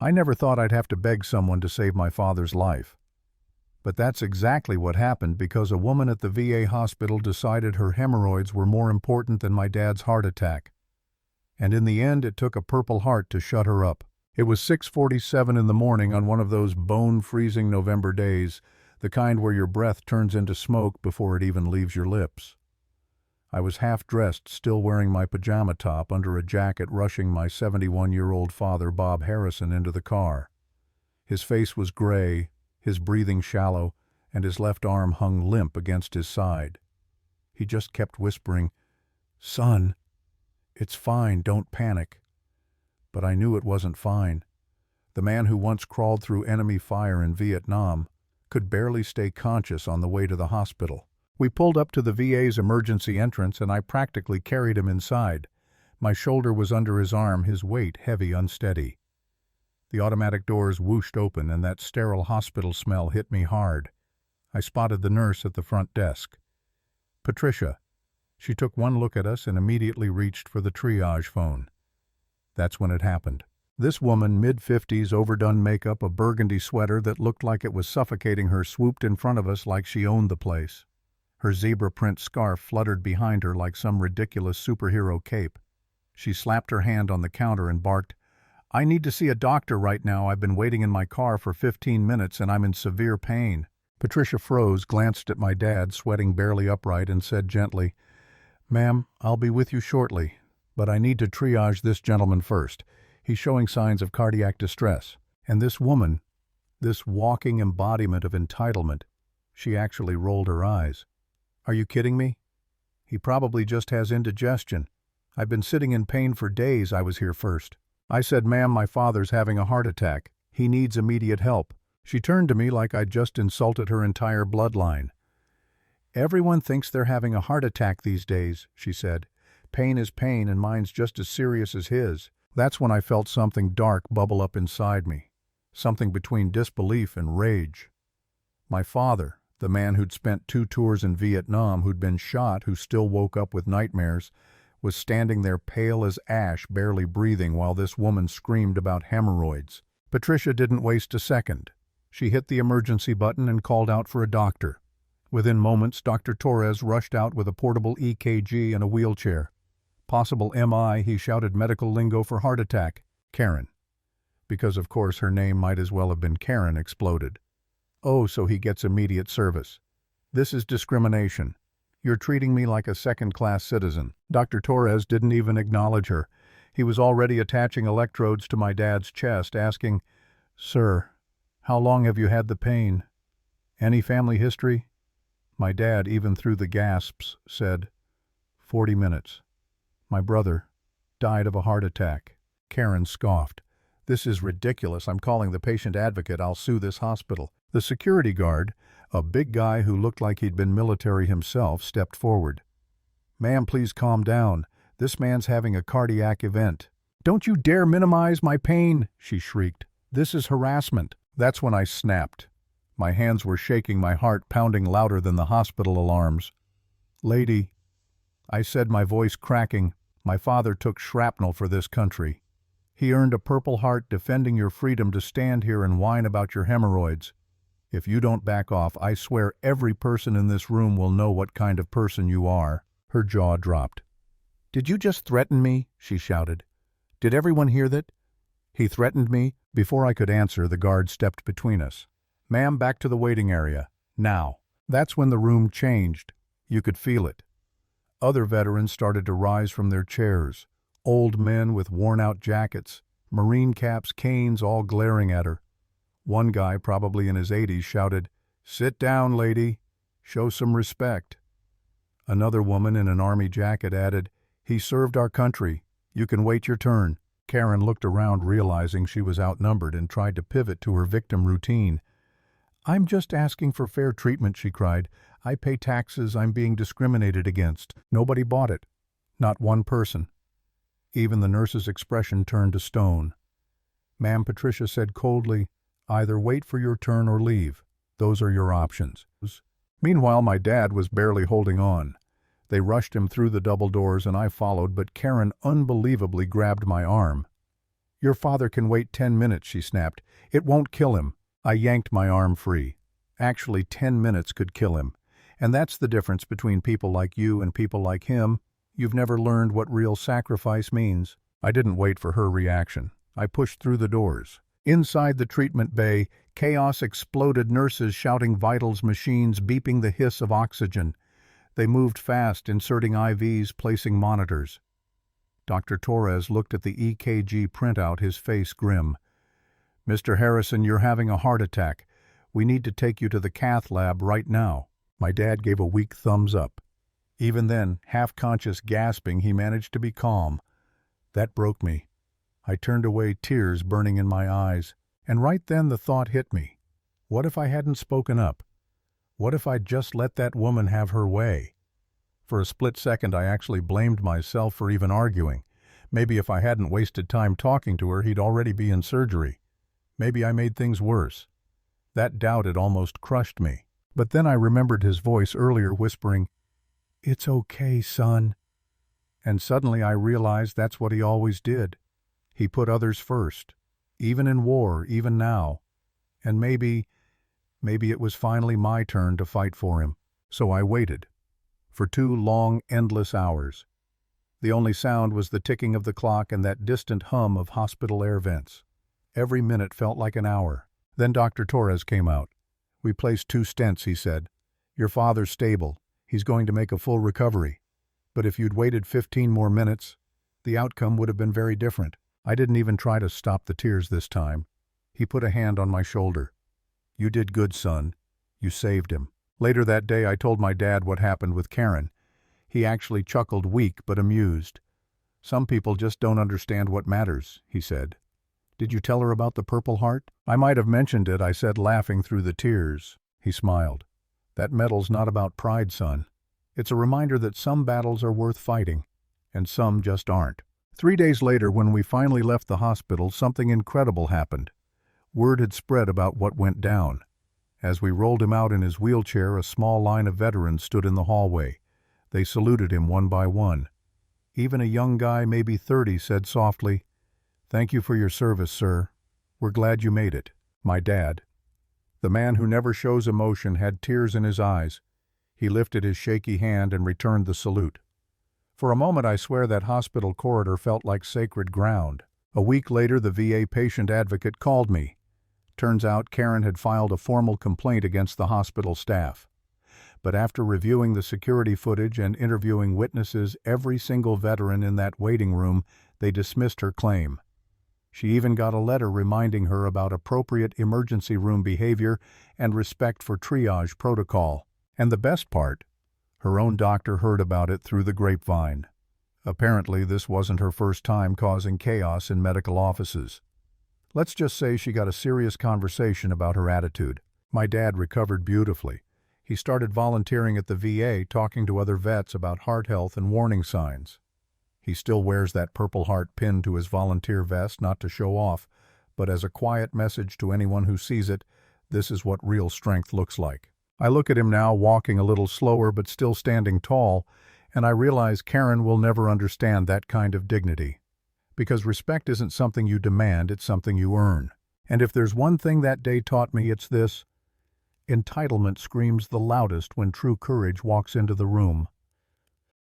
I never thought I'd have to beg someone to save my father's life. But that's exactly what happened because a woman at the VA hospital decided her hemorrhoids were more important than my dad's heart attack. And in the end, it took a Purple Heart to shut her up. It was 6:47 in the morning on one of those bone-freezing November days, the kind where your breath turns into smoke before it even leaves your lips. I was half-dressed, still wearing my pajama top under a jacket, rushing my 71-year-old father, Bob Harrison, into the car. His face was gray, his breathing shallow, and his left arm hung limp against his side. He just kept whispering, "Son, it's fine, don't panic." But I knew it wasn't fine. The man who once crawled through enemy fire in Vietnam could barely stay conscious on the way to the hospital. We pulled up to the VA's emergency entrance and I practically carried him inside. My shoulder was under his arm, his weight heavy, unsteady. The automatic doors whooshed open and that sterile hospital smell hit me hard. I spotted the nurse at the front desk. Patricia. She took one look at us and immediately reached for the triage phone. That's when it happened. This woman, mid-50s, overdone makeup, a burgundy sweater that looked like it was suffocating her, swooped in front of us like she owned the place. Her zebra print scarf fluttered behind her like some ridiculous superhero cape. She slapped her hand on the counter and barked, "I need to see a doctor right now. I've been waiting in my car for 15 minutes and I'm in severe pain." Patricia froze, glanced at my dad, sweating barely upright, and said gently, "Ma'am, I'll be with you shortly, but I need to triage this gentleman first. He's showing signs of cardiac distress." And this woman, this walking embodiment of entitlement, she actually rolled her eyes. "Are you kidding me? He probably just has indigestion. I've been sitting in pain for days. I was here first." I said, "Ma'am, my father's having a heart attack. He needs immediate help." She turned to me like I'd just insulted her entire bloodline. "Everyone thinks they're having a heart attack these days," she said. "Pain is pain and mine's just as serious as his." That's when I felt something dark bubble up inside me, something between disbelief and rage. My father, the man who'd spent 2 tours in Vietnam, who'd been shot, who still woke up with nightmares, was standing there pale as ash, barely breathing, while this woman screamed about hemorrhoids. Patricia didn't waste a second. She hit the emergency button and called out for a doctor. Within moments, Dr. Torres rushed out with a portable EKG and a wheelchair. "Possible MI," he shouted medical lingo for heart attack. "Karen." Because of course her name might as well have been Karen, exploded. "Oh, so he gets immediate service. This is discrimination. You're treating me like a second-class citizen." Dr. Torres didn't even acknowledge her. He was already attaching electrodes to my dad's chest, asking, "Sir, how long have you had the pain? Any family history?" My dad, even through the gasps, said, 40 minutes. My brother died of a heart attack." Karen scoffed. "This is ridiculous. I'm calling the patient advocate. I'll sue this hospital." The security guard, a big guy who looked like he'd been military himself, stepped forward. "Ma'am, please calm down. This man's having a cardiac event." "Don't you dare minimize my pain," she shrieked. "This is harassment." That's when I snapped. My hands were shaking, my heart pounding louder than the hospital alarms. "Lady," I said, my voice cracking, "my father took shrapnel for this country. He earned a Purple Heart defending your freedom to stand here and whine about your hemorrhoids. If you don't back off, I swear every person in this room will know what kind of person you are." Her jaw dropped. "Did you just threaten me?" she shouted. "Did everyone hear that?" "He threatened me?" Before I could answer, the guard stepped between us. "Ma'am, back to the waiting area. Now." That's when the room changed. You could feel it. Other veterans started to rise from their chairs. Old men with worn-out jackets, Marine caps, canes, all glaring at her. One guy, probably in his 80s, shouted, "Sit down, lady. Show some respect." Another woman in an army jacket added, "He served our country. You can wait your turn." Karen looked around, realizing she was outnumbered, and tried to pivot to her victim routine. "I'm just asking for fair treatment," she cried. "I pay taxes. I'm being discriminated against." Nobody bought it. Not one person. Even the nurse's expression turned to stone. "Ma'am," Patricia said coldly, "either wait for your turn or leave. Those are your options." Meanwhile, my dad was barely holding on. They rushed him through the double doors and I followed, but Karen unbelievably grabbed my arm. "Your father can wait 10 minutes," she snapped. "It won't kill him." I yanked my arm free. Actually, 10 minutes could kill him. And that's the difference between people like you and people like him. You've never learned what real sacrifice means. I didn't wait for her reaction. I pushed through the doors. Inside the treatment bay, chaos exploded, nurses shouting vitals, machines beeping the hiss of oxygen. They moved fast, inserting IVs, placing monitors. Dr. Torres looked at the EKG printout, his face grim. "Mr. Harrison, you're having a heart attack. We need to take you to the cath lab right now." My dad gave a weak thumbs up. Even then, half-conscious gasping, he managed to be calm. That broke me. I turned away, tears burning in my eyes. And right then the thought hit me. What if I hadn't spoken up? What if I'd just let that woman have her way? For a split second I actually blamed myself for even arguing. Maybe if I hadn't wasted time talking to her, he'd already be in surgery. Maybe I made things worse. That doubt had almost crushed me. But then I remembered his voice earlier whispering, "It's okay, son." And suddenly I realized that's what he always did. He put others first, even in war, even now. And maybe it was finally my turn to fight for him. So I waited. For 2 long, endless hours. The only sound was the ticking of the clock and that distant hum of hospital air vents. Every minute felt like an hour. Then Dr. Torres came out. "We placed 2 stents," he said. "Your father's stable. He's going to make a full recovery. But if you'd waited 15 more minutes, the outcome would have been very different." I didn't even try to stop the tears this time. He put a hand on my shoulder. "You did good, son. You saved him." Later that day I told my dad what happened with Karen. He actually chuckled, weak but amused. "Some people just don't understand what matters," he said. "Did you tell her about the Purple Heart?" "I might have mentioned it," I said, laughing through the tears. He smiled. "That medal's not about pride, son. It's a reminder that some battles are worth fighting, and some just aren't." 3 days later, when we finally left the hospital, something incredible happened. Word had spread about what went down. As we rolled him out in his wheelchair, a small line of veterans stood in the hallway. They saluted him one by one. Even a young guy, maybe 30, said softly, "Thank you for your service, sir. We're glad you made it." My dad, the man who never shows emotion, had tears in his eyes. He lifted his shaky hand and returned the salute. For a moment I swear that hospital corridor felt like sacred ground. A week later the VA patient advocate called me. Turns out Karen had filed a formal complaint against the hospital staff. But after reviewing the security footage and interviewing witnesses, every single veteran in that waiting room, they dismissed her claim. She even got a letter reminding her about appropriate emergency room behavior and respect for triage protocol. And the best part, her own doctor heard about it through the grapevine. Apparently, this wasn't her first time causing chaos in medical offices. Let's just say she got a serious conversation about her attitude. My dad recovered beautifully. He started volunteering at the VA, talking to other vets about heart health and warning signs. He still wears that Purple Heart pinned to his volunteer vest, not to show off, but as a quiet message to anyone who sees it, this is what real strength looks like. I look at him now, walking a little slower but still standing tall, and I realize Karen will never understand that kind of dignity. Because respect isn't something you demand, it's something you earn. And if there's one thing that day taught me, it's this: entitlement screams the loudest when true courage walks into the room.